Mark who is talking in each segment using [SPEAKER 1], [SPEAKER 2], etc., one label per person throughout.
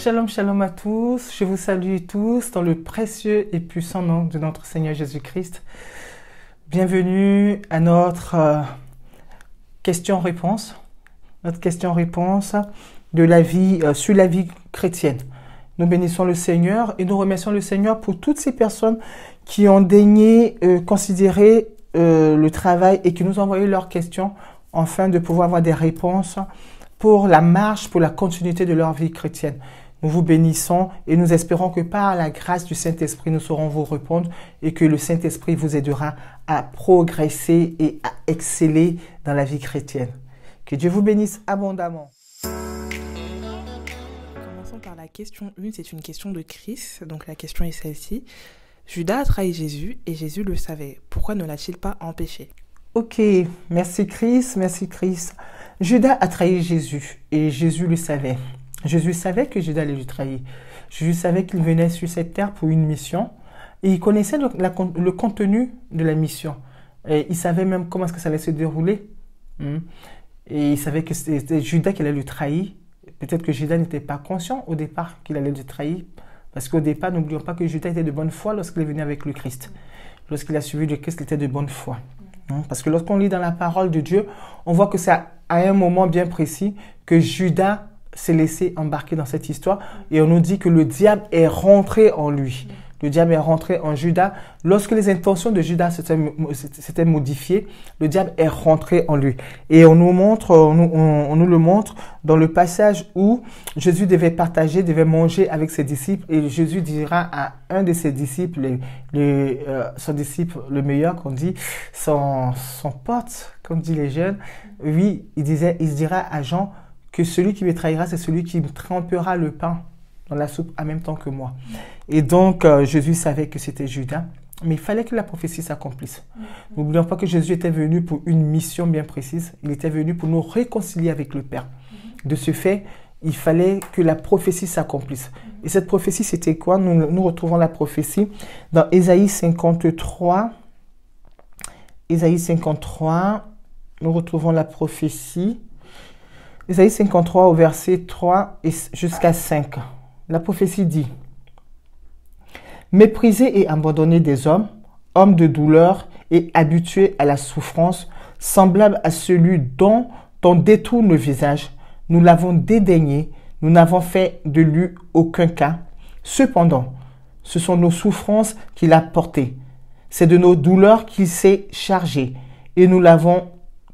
[SPEAKER 1] Shalom, shalom à tous. Je vous salue tous dans le précieux et puissant nom de notre Seigneur Jésus-Christ. Bienvenue à notre question-réponse. Notre question-réponse de la vie, sur la vie chrétienne. Nous bénissons le Seigneur et nous remercions le Seigneur pour toutes ces personnes qui ont daigné considérer le travail et qui nous ont envoyé leurs questions afin de pouvoir avoir des réponses pour la marche, pour la continuité de leur vie chrétienne. Nous vous bénissons et nous espérons que par la grâce du Saint-Esprit, nous saurons vous répondre et que le Saint-Esprit vous aidera à progresser et à exceller dans la vie chrétienne. Que Dieu vous bénisse abondamment.
[SPEAKER 2] Commençons par la question 1, c'est une question de Chris, donc la question est celle-ci. Judas a trahi Jésus et Jésus le savait. Pourquoi ne l'a-t-il pas empêché?
[SPEAKER 1] Ok, merci Chris, merci Chris. Judas a trahi Jésus et Jésus le savait. Jésus savait que Judas allait le trahir. Jésus savait qu'il venait sur cette terre pour une mission et il connaissait le contenu de la mission. Et il savait même comment est-ce que ça allait se dérouler. Et il savait que c'était Judas qui allait le trahir. Peut-être que Judas n'était pas conscient au départ qu'il allait le trahir. Parce qu'au départ, n'oublions pas que Judas était de bonne foi lorsqu'il est venu avec le Christ. Lorsqu'il a suivi le Christ, il était de bonne foi. Parce que lorsqu'on lit dans la parole de Dieu, on voit que c'est à un moment bien précis que Judas s'est laissé embarquer dans cette histoire. Et on nous dit que le diable est rentré en lui. Le diable est rentré en Judas. Lorsque les intentions de Judas s'étaient modifiées, le diable est rentré en lui. Et on nous le montre dans le passage où Jésus devait partager, devait manger avec ses disciples. Et Jésus dira à un de ses disciples, son disciple le meilleur, qu'on dit, son pote, comme disent les jeunes. Oui, il se dira à Jean que celui qui me trahira, c'est celui qui me trempera le pain dans la soupe en même temps que moi. Et donc, Jésus savait que c'était Judas, mais il fallait que la prophétie s'accomplisse. N'oublions pas que Jésus était venu pour une mission bien précise. Il était venu pour nous réconcilier avec le Père. De ce fait, il fallait que la prophétie s'accomplisse. Et cette prophétie, c'était quoi? Nous retrouvons la prophétie dans Ésaïe 53. Ésaïe 53, nous retrouvons la prophétie. Ésaïe 53 au verset 3 jusqu'à 5. La prophétie dit: méprisé et abandonné des hommes, homme de douleur et habitué à la souffrance, semblable à celui dont on détourne le visage, nous l'avons dédaigné, nous n'avons fait de lui aucun cas. Cependant, ce sont nos souffrances qu'il a portées. C'est de nos douleurs qu'il s'est chargé et nous l'avons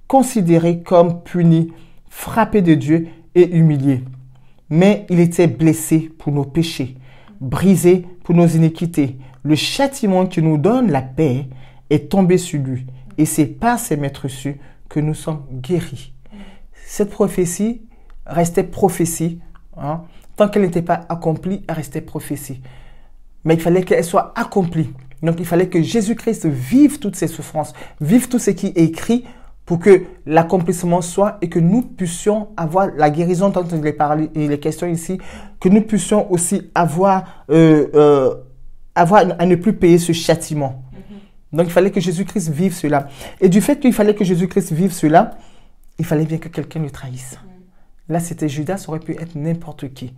[SPEAKER 1] considéré comme puni, frappé de Dieu et humilié. Mais il était blessé pour nos péchés, brisé pour nos iniquités. Le châtiment qui nous donne la paix est tombé sur lui. Et c'est par ses maîtresses que nous sommes guéris. Cette prophétie restait prophétie. Tant qu'elle n'était pas accomplie, elle restait prophétie. Mais il fallait qu'elle soit accomplie. Donc il fallait que Jésus-Christ vive toutes ces souffrances, vive tout ce qui est écrit pour que l'accomplissement soit et que nous puissions avoir la guérison dont il est parlé, il est question ici, que nous puissions aussi avoir à ne plus payer ce châtiment. Donc il fallait que Jésus-Christ vive cela. Et du fait qu'il fallait que Jésus-Christ vive cela, il fallait bien que quelqu'un le trahisse. Là, c'était Judas, ça aurait pu être n'importe qui.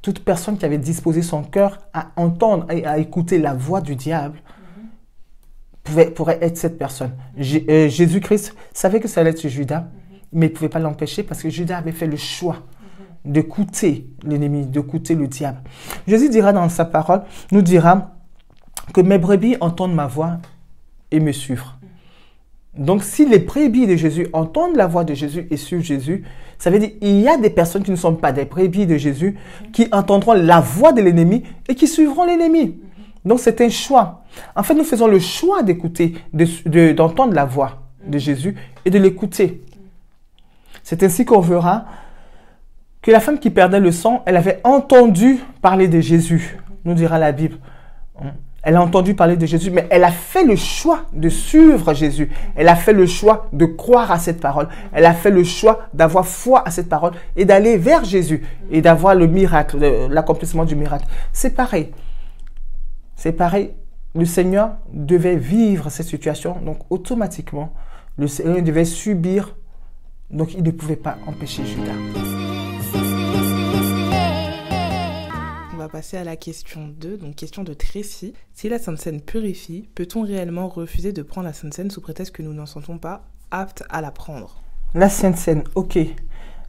[SPEAKER 1] Toute personne qui avait disposé son cœur à entendre et à écouter la voix du diable pourrait être cette personne. Jésus-Christ savait que ça allait être Judas, mais il ne pouvait pas l'empêcher parce que Judas avait fait le choix d'écouter l'ennemi, d'écouter le diable. Jésus dira dans sa parole, nous dira que mes brebis entendent ma voix et me suivent. Donc, si les brebis de Jésus entendent la voix de Jésus et suivent Jésus, ça veut dire qu'il y a des personnes qui ne sont pas des brebis de Jésus qui entendront la voix de l'ennemi et qui suivront l'ennemi. Donc, c'est un choix. En fait, nous faisons le choix d'écouter, d'entendre la voix de Jésus et de l'écouter. C'est ainsi qu'on verra que la femme qui perdait le sang, elle avait entendu parler de Jésus, nous dira la Bible. Elle a entendu parler de Jésus, mais elle a fait le choix de suivre Jésus. Elle a fait le choix de croire à cette parole. Elle a fait le choix d'avoir foi à cette parole et d'aller vers Jésus et d'avoir le miracle, l'accomplissement du miracle. C'est pareil. C'est pareil. Le Seigneur devait vivre cette situation, donc automatiquement, le Seigneur devait subir, donc il ne pouvait pas empêcher Judas.
[SPEAKER 2] va passer à la question 2, donc question de Tracy. Si la Sainte Seine purifie, peut-on réellement refuser de prendre la Sainte Seine sous prétexte que nous n'en sentons pas aptes à la prendre?
[SPEAKER 1] La Sainte Seine, ok.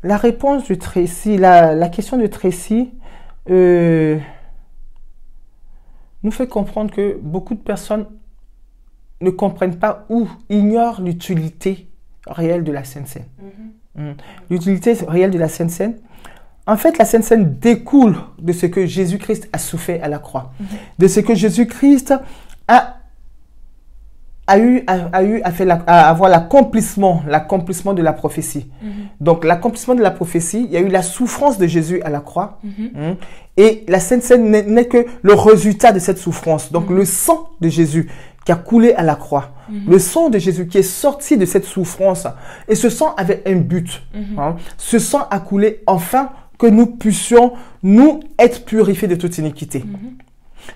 [SPEAKER 1] La réponse de Tracy, la question de Tracy nous fait comprendre que beaucoup de personnes ne comprennent pas ou ignorent l'utilité réelle de la Sainte Seine. L'utilité réelle de la Sainte Seine. En fait, la Sainte Seine découle de ce que Jésus-Christ a souffert à la croix, de ce que Jésus-Christ a avoir l'accomplissement de la prophétie. Donc, l'accomplissement de la prophétie, il y a eu la souffrance de Jésus à la croix. Et la Sainte Seine n'est que le résultat de cette souffrance. Donc, le sang de Jésus qui a coulé à la croix. Le sang de Jésus qui est sorti de cette souffrance. Et ce sang avait un but. Ce sang a coulé afin que nous puissions, nous, être purifiés de toute iniquité.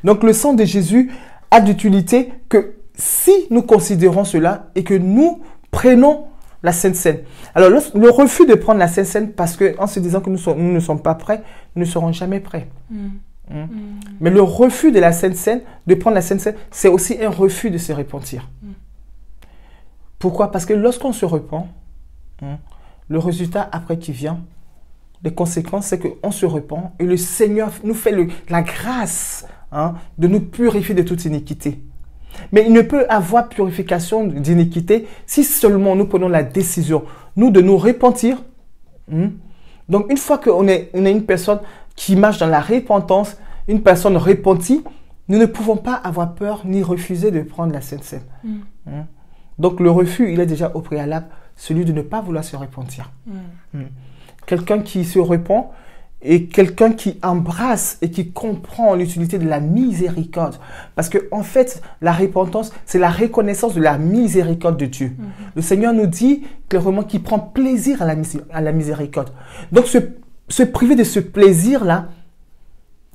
[SPEAKER 1] Donc, le sang de Jésus a d'utilité que si nous considérons cela et que nous prenons la Sainte Seine. Alors, le refus de prendre la Sainte Seine parce qu'en se disant que nous ne sommes pas prêts, nous ne serons jamais prêts. Mais le refus de la Sainte Seine, de prendre la Sainte Seine, c'est aussi un refus de se repentir. Pourquoi? Parce que lorsqu'on se repent, le résultat après qui vient, les conséquences, c'est qu'on se repent et le Seigneur nous fait la grâce de nous purifier de toute iniquité. Mais il ne peut avoir purification d'iniquité si seulement nous prenons la décision, nous, de nous repentir. Donc, une fois qu'on est une personne qui marche dans la repentance, une personne repentie, nous ne pouvons pas avoir peur ni refuser de prendre la Sainte Seine. Donc, le refus, il est déjà au préalable, celui de ne pas vouloir se repentir. Quelqu'un qui se repent et quelqu'un qui embrasse et qui comprend l'utilité de la miséricorde. Parce que en fait, la repentance, c'est la reconnaissance de la miséricorde de Dieu. Le Seigneur nous dit clairement qu'il prend plaisir à la miséricorde. Donc, se priver de ce plaisir-là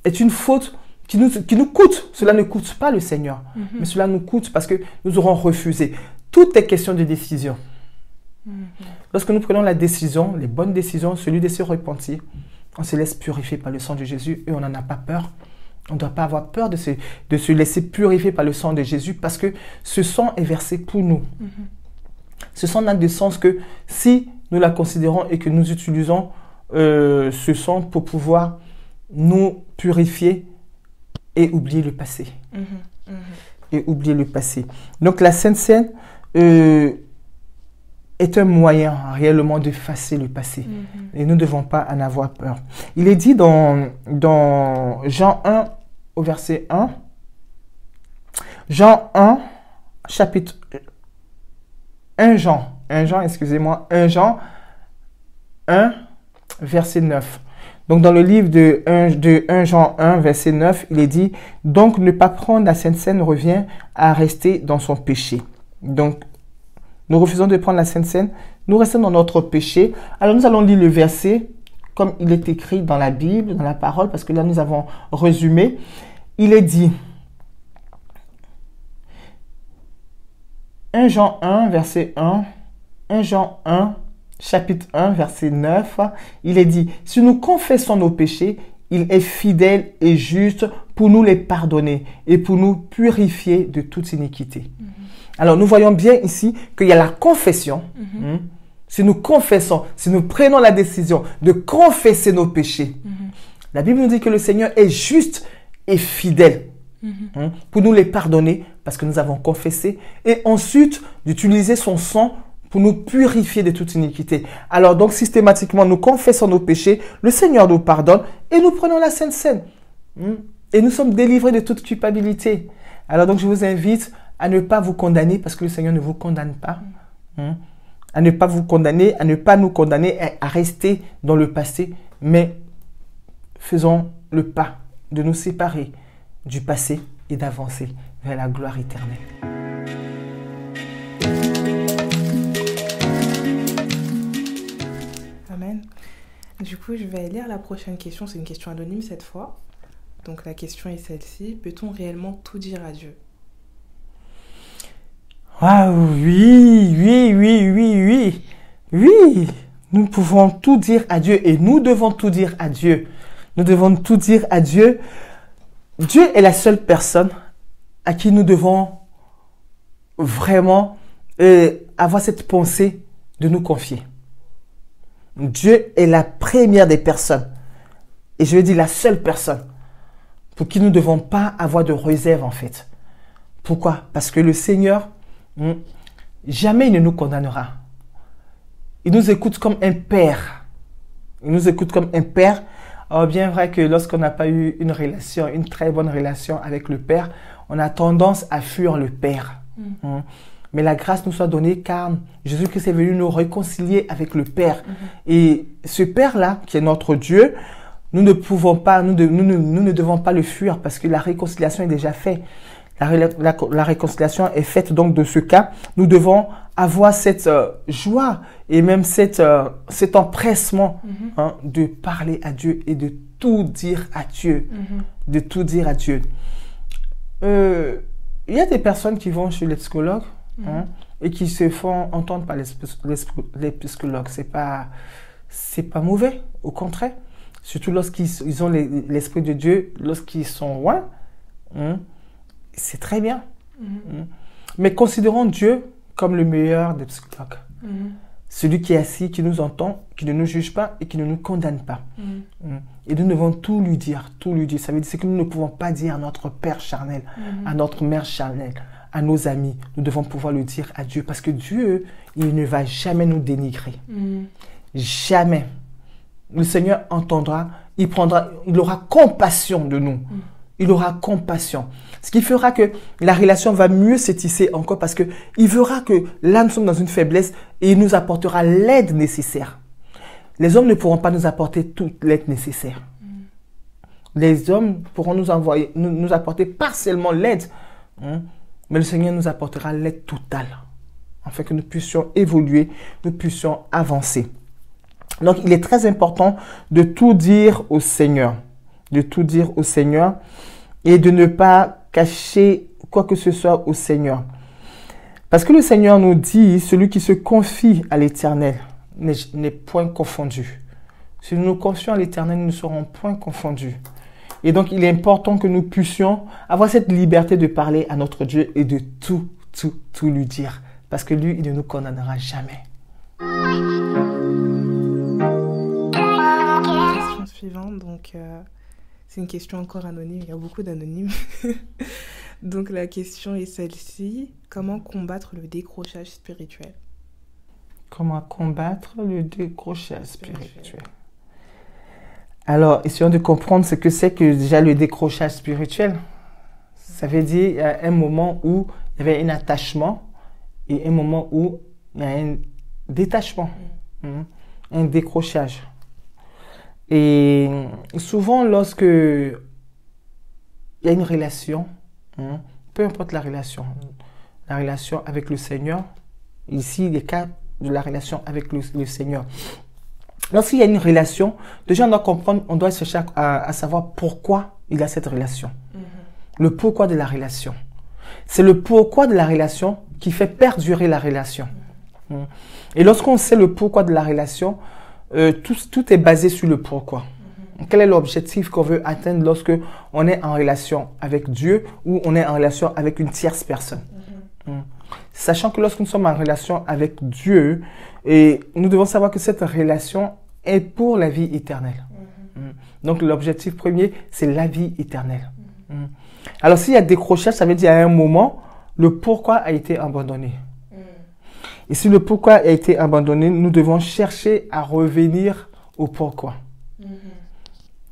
[SPEAKER 1] est une faute qui nous coûte. Cela ne coûte pas le Seigneur, mais cela nous coûte parce que nous aurons refusé. Tout est question de décision. Lorsque nous prenons la décision, les bonnes décisions, celui de se repentir, on se laisse purifier par le sang de Jésus et on n'en a pas peur. On ne doit pas avoir peur de se laisser purifier par le sang de Jésus parce que ce sang est versé pour nous. Ce sang n'a de sens que si nous la considérons et que nous utilisons ce sang pour pouvoir nous purifier et oublier le passé. Et oublier le passé. Donc la Sainte Seine est un moyen réellement d'effacer le passé. Et nous ne devons pas en avoir peur. Il est dit dans Jean 1 au verset 1. Jean 1, chapitre 1 Jean, excusez-moi, 1 Jean 1, verset 9. Donc dans le livre de 1 Jean 1, verset 9, il est dit « Donc ne pas prendre la Sainte Seine revient à rester dans son péché. » Donc, nous refusons de prendre la Sainte Seine, nous restons dans notre péché. Alors nous allons lire le verset comme il est écrit dans la Bible, dans la parole, parce que là nous avons résumé. Il est dit, 1 Jean 1, verset 1, 1 Jean 1, chapitre 1, verset 9, il est dit, si nous confessons nos péchés, il est fidèle et juste pour nous les pardonner et pour nous purifier de toute iniquité. Alors, nous voyons bien ici qu'il y a la confession. Si nous confessons, si nous prenons la décision de confesser nos péchés, la Bible nous dit que le Seigneur est juste et fidèle pour nous les pardonner parce que nous avons confessé et ensuite d'utiliser son sang pour nous purifier de toute iniquité. Alors donc systématiquement, nous confessons nos péchés, le Seigneur nous pardonne et nous prenons la Sainte Seine. Et nous sommes délivrés de toute culpabilité. Alors donc je vous invite à ne pas vous condamner parce que le Seigneur ne vous condamne pas. À ne pas vous condamner, à ne pas nous condamner, à rester dans le passé, mais faisons le pas de nous séparer du passé et d'avancer vers la gloire éternelle.
[SPEAKER 2] Amen. Du coup, je vais lire la prochaine question. C'est une question anonyme cette fois. Donc la question est celle-ci. Peut-on réellement tout dire à Dieu?
[SPEAKER 1] Waouh, oui. Nous pouvons tout dire à Dieu et nous devons tout dire à Dieu. Nous devons tout dire à Dieu. Dieu est la seule personne à qui nous devons vraiment avoir cette pensée de nous confier. Dieu est la première des personnes, et je veux dire la seule personne pour qui nous ne devons pas avoir de réserve en fait. Pourquoi? Parce que le Seigneur, jamais il ne nous condamnera. Il nous écoute comme un père. Il nous écoute comme un père. Alors bien vrai que lorsqu'on n'a pas eu une très bonne relation avec le Père, on a tendance à fuir le Père. Mais la grâce nous soit donnée car Jésus-Christ est venu nous réconcilier avec le Père. Et ce Père-là, qui est notre Dieu, nous ne pouvons pas, nous ne devons pas le fuir parce que la réconciliation est déjà faite. La réconciliation est faite, donc de ce cas, nous devons avoir cette joie et même cet empressement de parler à Dieu et de tout dire à Dieu. De tout dire à Dieu. Il y a des personnes qui vont chez les psychologues et qui se font entendre par les psychologues. C'est pas mauvais, au contraire. Surtout lorsqu'ils ont l'Esprit de Dieu, lorsqu'ils sont loin. C'est très bien. Mais considérons Dieu comme le meilleur des psychologues. Celui qui est assis, qui nous entend, qui ne nous juge pas et qui ne nous condamne pas. Et nous devons tout lui dire, tout lui dire. Ça veut dire que nous ne pouvons pas dire à notre père charnel, à notre mère charnelle, à nos amis. Nous devons pouvoir le dire à Dieu parce que Dieu, il ne va jamais nous dénigrer. Jamais. Le Seigneur entendra, il aura compassion de nous. Il aura compassion. Ce qui fera que la relation va mieux se tisser encore parce qu'il verra que là, nous sommes dans une faiblesse et il nous apportera l'aide nécessaire. Les hommes ne pourront pas nous apporter toute l'aide nécessaire. Les hommes pourront nous apporter partiellement l'aide, mais le Seigneur nous apportera l'aide totale afin que nous puissions évoluer, nous puissions avancer. Donc, il est très important de tout dire au Seigneur. De tout dire au Seigneur et de ne pas cacher quoi que ce soit au Seigneur. Parce que le Seigneur nous dit, celui qui se confie à l'Éternel n'est point confondu. Si nous nous confions à l'Éternel, nous ne serons point confondus. Et donc, il est important que nous puissions avoir cette liberté de parler à notre Dieu et de tout lui dire. Parce que lui, il ne nous condamnera jamais.
[SPEAKER 2] Question suivante, donc... c'est une question encore anonyme, il y a beaucoup d'anonymes. Donc la question est celle-ci. Comment combattre le décrochage spirituel?
[SPEAKER 1] Comment combattre le décrochage spirituel? Alors, essayons de comprendre ce que c'est que déjà le décrochage spirituel. Ça veut dire qu'il y a un moment où il y avait un attachement et un moment où il y a un détachement, un décrochage. Et souvent, lorsque il y a une relation, peu importe la relation avec le Seigneur, ici, les cas de la relation avec le Seigneur. Lorsqu'il y a une relation, déjà on doit comprendre, on doit chercher à savoir pourquoi il y a cette relation. Le pourquoi de la relation. C'est le pourquoi de la relation qui fait perdurer la relation. Et lorsqu'on sait le pourquoi de la relation, tout est basé sur le pourquoi. Quel est l'objectif qu'on veut atteindre lorsque on est en relation avec Dieu ou on est en relation avec une tierce personne. Sachant que lorsque nous sommes en relation avec Dieu, et nous devons savoir que cette relation est pour la vie éternelle. Donc l'objectif premier, c'est la vie éternelle. Alors s'il y a décrochage, ça veut dire à un moment, le pourquoi a été abandonné. Et si le pourquoi a été abandonné, nous devons chercher à revenir au pourquoi.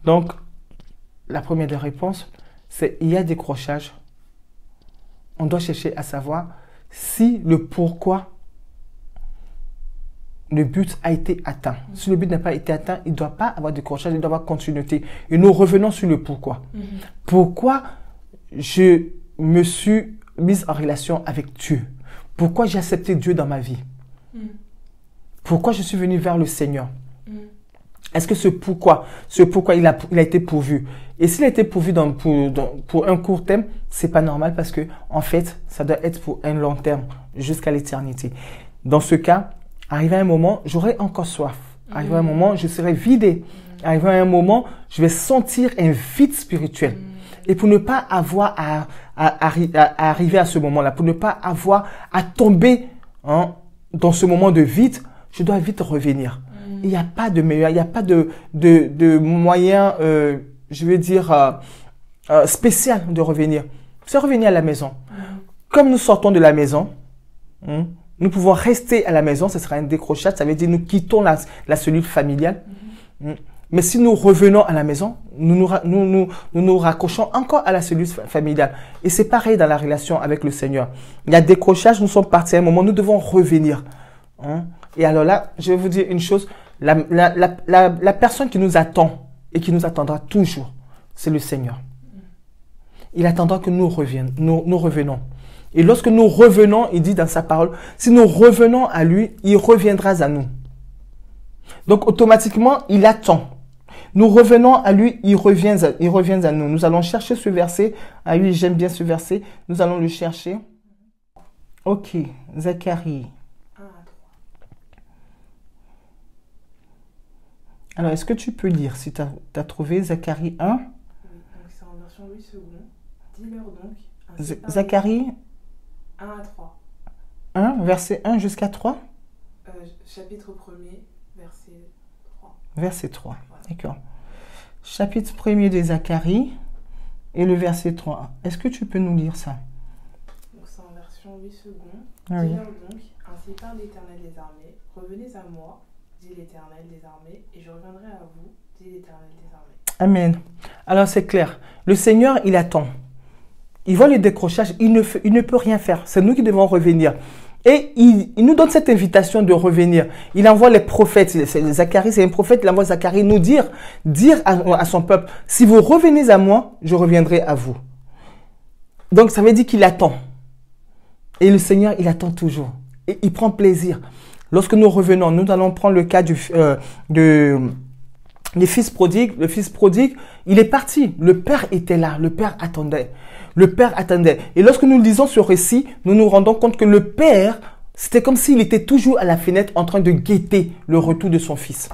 [SPEAKER 1] Donc, la première des réponses, c'est il y a décrochage. On doit chercher à savoir si le pourquoi, le but a été atteint. Si le but n'a pas été atteint, il ne doit pas avoir décrochage, il doit avoir continuité. Et nous revenons sur le pourquoi. Pourquoi je me suis mise en relation avec Dieu? Pourquoi j'ai accepté Dieu dans ma vie? Pourquoi je suis venu vers le Seigneur? Est-ce que ce pourquoi il a été pourvu? Et s'il a été pourvu pour un court terme, c'est pas normal parce que en fait, ça doit être pour un long terme, jusqu'à l'éternité. Dans ce cas, arrivé à un moment, j'aurai encore soif. Arrivé à un moment, je serai vidé. Arrivé à un moment, je vais sentir un vide spirituel. Et pour ne pas avoir à arriver à ce moment-là, pour ne pas avoir à tomber dans ce moment de vide, je dois vite revenir. Il n'y a pas de meilleur, il n'y a pas de moyen, je veux dire, spécial de revenir. C'est revenir à la maison. Comme nous sortons de la maison, nous pouvons rester à la maison, ce sera un décrochage, ça veut dire nous quittons la cellule familiale. Mais si nous revenons à la maison, nous nous raccrochons encore à la cellule familiale. Et c'est pareil dans la relation avec le Seigneur. Il y a décrochage, nous sommes partis à un moment, nous devons revenir. Et alors là, je vais vous dire une chose, la personne qui nous attend et qui nous attendra toujours, c'est le Seigneur. Il attendra que nous revenons. Et lorsque nous revenons, il dit dans sa parole, si nous revenons à lui, il reviendra à nous. Donc automatiquement, il attend. Nous revenons à lui, il revient à nous. Nous allons chercher ce verset. Ah oui, j'aime bien ce verset. Nous allons le chercher. Ok, Zacharie. Alors, est-ce que tu peux lire si tu as trouvé Zacharie 1?
[SPEAKER 2] Oui, donc c'est en version Louis II. Dis-leur donc.
[SPEAKER 1] Zacharie
[SPEAKER 2] 1 à 3.
[SPEAKER 1] 1, verset 1 jusqu'à 3?
[SPEAKER 2] Chapitre 1er, verset 3.
[SPEAKER 1] Verset 3, voilà. D'accord. Chapitre 1er de Zacharie et le verset 3. Est-ce que tu peux nous lire ça?
[SPEAKER 2] Donc c'est en version Louis II.
[SPEAKER 1] Ah oui.
[SPEAKER 2] Dis-leur donc, ainsi parle l'Éternel des armées, revenez à moi, dit l'Éternel des armées, et je reviendrai à vous, dit l'Éternel des armées.
[SPEAKER 1] Amen. Alors c'est clair. Le Seigneur, il attend. Il voit le décrochage, il ne peut rien faire. C'est nous qui devons revenir. Et il nous donne cette invitation de revenir. Il envoie les prophètes. Zacharie, c'est un prophète. Il envoie Zacharie nous dire à son peuple, si vous revenez à moi, je reviendrai à vous. Donc ça veut dire qu'il attend. Et le Seigneur, il attend toujours. Et il prend plaisir. Lorsque nous revenons, nous allons prendre le cas du fils prodigue. Le fils prodigue, il est parti. Le père était là. Le père attendait. Le père attendait. Et lorsque nous lisons ce récit, nous nous rendons compte que le père, c'était comme s'il était toujours à la fenêtre en train de guetter le retour de son fils.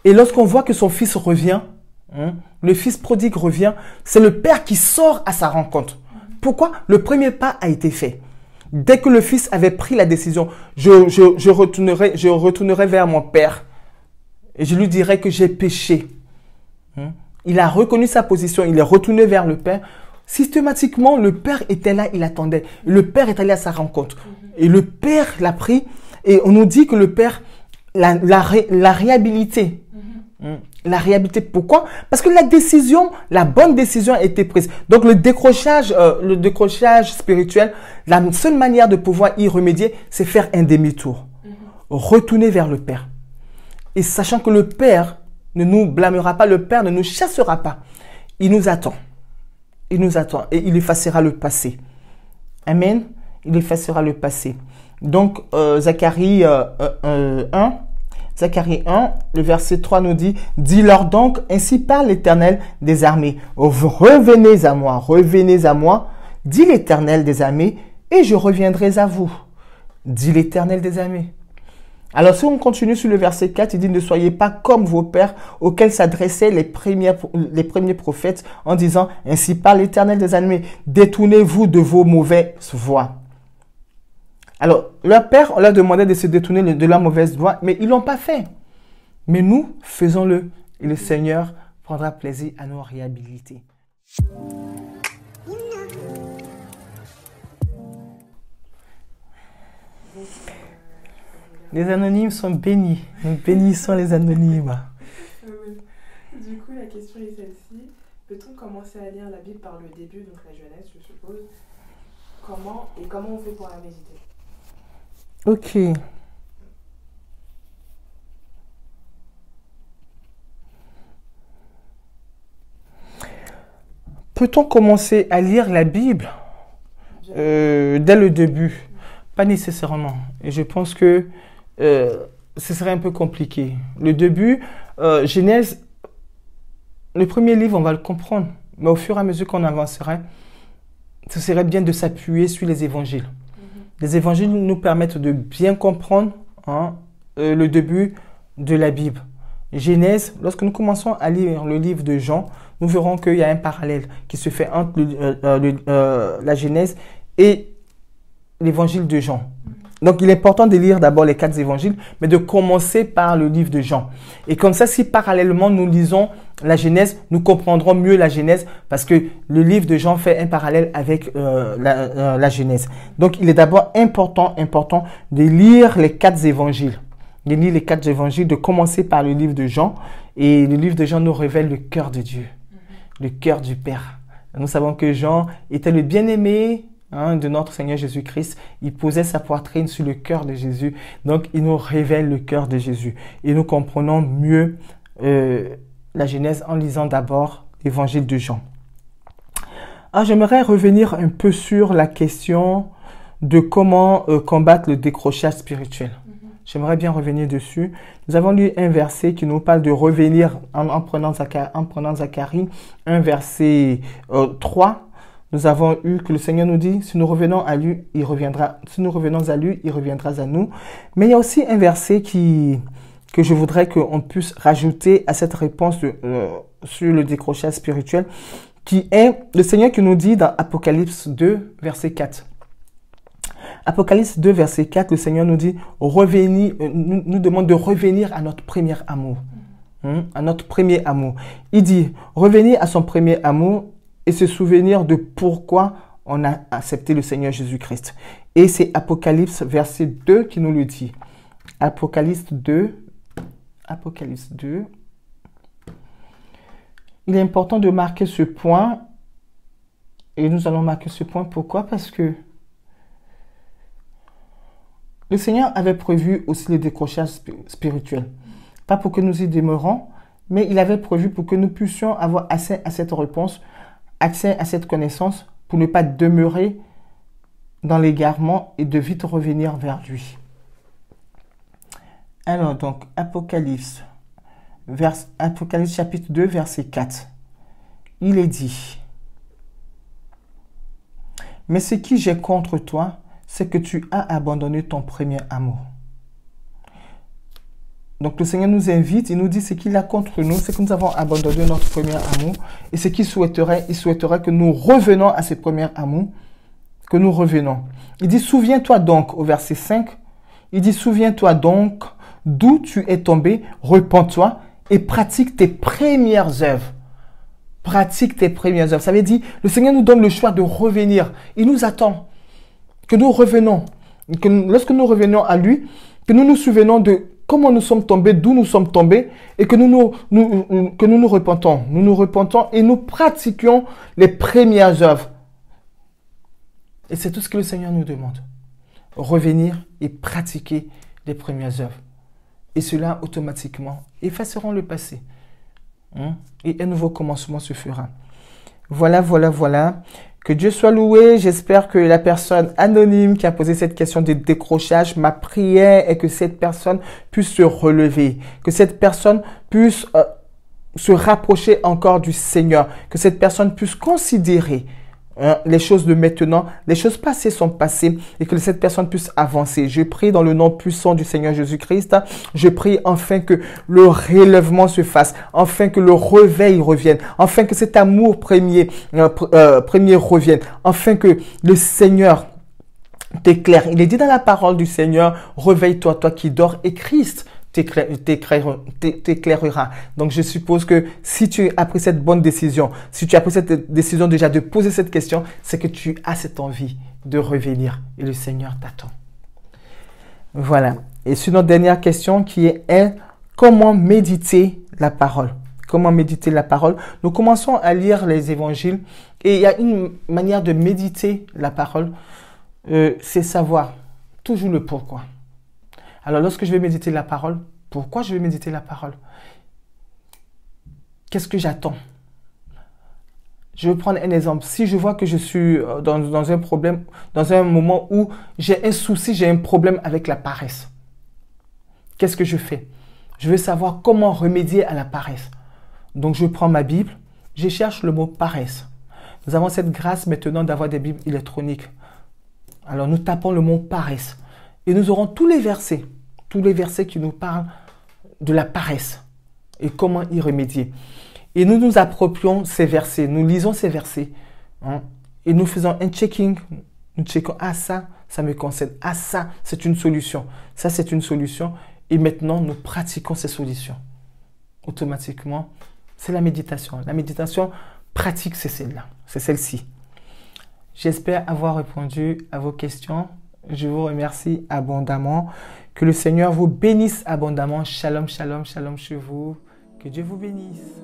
[SPEAKER 1] Et lorsqu'on voit que son fils revient, le fils prodigue revient, c'est le père qui sort à sa rencontre. Pourquoi? Le premier pas a été fait. Dès que le fils avait pris la décision, je retournerai vers mon père et je lui dirai que j'ai péché. Il a reconnu sa position, il est retourné vers le père. Systématiquement, le père était là, il attendait. Le père est allé à sa rencontre. Et le père l'a pris et on nous dit que le père l'a réhabilité. La réhabilité, pourquoi? Parce que la bonne décision a été prise. Donc le décrochage spirituel, la seule manière de pouvoir y remédier, c'est faire un demi-tour. Retourner vers le Père. Et sachant que le Père ne nous blâmera pas, le Père ne nous chassera pas. Il nous attend. Il nous attend et il effacera le passé. Amen. Il effacera le passé. Donc Zacharie 1. Zacharie 1, le verset 3 nous dit, « Dis-leur donc, ainsi parle l'Éternel des armées. Revenez à moi, dit l'Éternel des armées, et je reviendrai à vous, dit l'Éternel des armées. » Alors, si on continue sur le verset 4, il dit, « Ne soyez pas comme vos pères auxquels s'adressaient les premiers prophètes en disant, « Ainsi parle l'Éternel des armées, détournez-vous de vos mauvaises voies. » Alors, leur père, on leur demandait de se détourner de leur mauvaise voie, mais ils ne l'ont pas fait. Mais nous, faisons-le. Et le Seigneur prendra plaisir à nous réhabiliter. Les anonymes sont bénis. Nous bénissons les anonymes.
[SPEAKER 2] Du coup, la question est celle-ci. Peut-on commencer à lire la Bible par le début, donc la Genèse, je suppose? Comment on fait pour la méditer?
[SPEAKER 1] Ok. Peut-on commencer à lire la Bible dès le début? Pas nécessairement. Et je pense que ce serait un peu compliqué. Le début, Genèse, le premier livre, on va le comprendre. Mais au fur et à mesure qu'on avancerait, ce serait bien de s'appuyer sur les évangiles. Les évangiles nous permettent de bien comprendre le début de la Bible. Genèse, lorsque nous commençons à lire le livre de Jean, nous verrons qu'il y a un parallèle qui se fait entre la Genèse et l'évangile de Jean. Donc, il est important de lire d'abord les 4 évangiles, mais de commencer par le livre de Jean. Et comme ça, si parallèlement nous lisons la Genèse, nous comprendrons mieux la Genèse parce que le livre de Jean fait un parallèle avec la Genèse. Donc, il est d'abord important de lire les 4 évangiles. De lire les 4 évangiles, de commencer par le livre de Jean. Et le livre de Jean nous révèle le cœur de Dieu, le cœur du Père. Nous savons que Jean était le bien-aimé de notre Seigneur Jésus-Christ. Il posait sa poitrine sur le cœur de Jésus. Donc, il nous révèle le cœur de Jésus. Et nous comprenons mieux la Genèse en lisant d'abord l'évangile de Jean. Alors, j'aimerais revenir un peu sur la question de comment combattre le décrochage spirituel. J'aimerais bien revenir dessus. Nous avons lu un verset qui nous parle de revenir en prenant Zacharie, un verset 3. Nous avons eu que le Seigneur nous dit, si nous revenons à lui, il reviendra. Si nous revenons à lui, il reviendra à nous. Mais il y a aussi un verset que je voudrais qu'on puisse rajouter à cette réponse sur le décrochage spirituel, qui est le Seigneur qui nous dit dans Apocalypse 2, verset 4. Apocalypse 2, verset 4, le Seigneur nous dit, nous demande de revenir à notre premier amour. À notre premier amour. Il dit, revenir à son premier amour et se souvenir de pourquoi on a accepté le Seigneur Jésus-Christ. Et c'est Apocalypse, verset 2 qui nous le dit. Apocalypse 2. Il est important de marquer ce point. Et nous allons marquer ce point. Pourquoi? Parce que le Seigneur avait prévu aussi le décrochage spirituel. Pas pour que nous y demeurons, mais il avait prévu pour que nous puissions avoir accès à cette réponse, accès à cette connaissance, pour ne pas demeurer dans l'égarement et de vite revenir vers lui. Alors donc, Apocalypse chapitre 2, verset 4. Il est dit, « Mais ce qui j'ai contre toi, c'est que tu as abandonné ton premier amour. » Donc le Seigneur nous invite, il nous dit ce qu'il a contre nous, c'est que nous avons abandonné notre premier amour. Et ce qu'il souhaiterait, il souhaiterait que nous revenons à ce premier amour, que nous revenons. Il dit, souviens-toi donc, au verset 5, il dit, souviens-toi donc d'où tu es tombé, repens-toi et pratique tes premières œuvres. Pratique tes premières œuvres. Ça veut dire, le Seigneur nous donne le choix de revenir. Il nous attend que nous revenons. Que lorsque nous revenons à lui, que nous nous souvenons de comment nous sommes tombés, d'où nous sommes tombés, et que nous nous repentons. Nous nous repentons et nous pratiquions les premières œuvres. Et c'est tout ce que le Seigneur nous demande. Revenir et pratiquer les premières œuvres. Et cela, automatiquement, effaceront le passé. Et un nouveau commencement se fera. Voilà. Que Dieu soit loué. J'espère que la personne anonyme qui a posé cette question de décrochage, ma prière est que cette personne puisse se relever, que cette personne puisse se rapprocher encore du Seigneur, que cette personne puisse considérer les choses de maintenant, les choses passées sont passées et que cette personne puisse avancer. Je prie dans le nom puissant du Seigneur Jésus-Christ. Je prie enfin que le relèvement se fasse, enfin que le réveil revienne, enfin que cet amour premier revienne, enfin que le Seigneur t'éclaire. Il est dit dans la parole du Seigneur, réveille-toi, toi qui dors, et Christ t'éclairera. Donc, je suppose que si tu as pris cette bonne décision, si tu as pris cette décision déjà de poser cette question, c'est que tu as cette envie de revenir et le Seigneur t'attend. Voilà. Et sur notre dernière question qui est comment méditer la parole? Comment méditer la parole? Nous commençons à lire les évangiles et il y a une manière de méditer la parole, c'est savoir toujours le pourquoi. Alors, lorsque je vais méditer la parole, pourquoi je vais méditer la parole? Qu'est-ce que j'attends? Je vais prendre un exemple. Si je vois que je suis dans un problème, dans un moment où j'ai un souci, j'ai un problème avec la paresse, qu'est-ce que je fais? Je veux savoir comment remédier à la paresse. Donc, je prends ma Bible, je cherche le mot paresse. Nous avons cette grâce maintenant d'avoir des Bibles électroniques. Alors, nous tapons le mot paresse et nous aurons tous les versets qui nous parlent de la paresse. et comment y remédier. Et nous nous approprions ces versets, nous lisons ces versets, hein, et nous faisons un checking. Nous checkons, ah ça me concerne, ah ça, c'est une solution, ça c'est une solution. Et maintenant, nous pratiquons ces solutions. Automatiquement, c'est la méditation. La méditation pratique, c'est celle-là, c'est celle-ci. J'espère avoir répondu à vos questions. Je vous remercie abondamment. Que le Seigneur vous bénisse abondamment. Shalom, shalom, shalom chez vous. Que Dieu vous bénisse.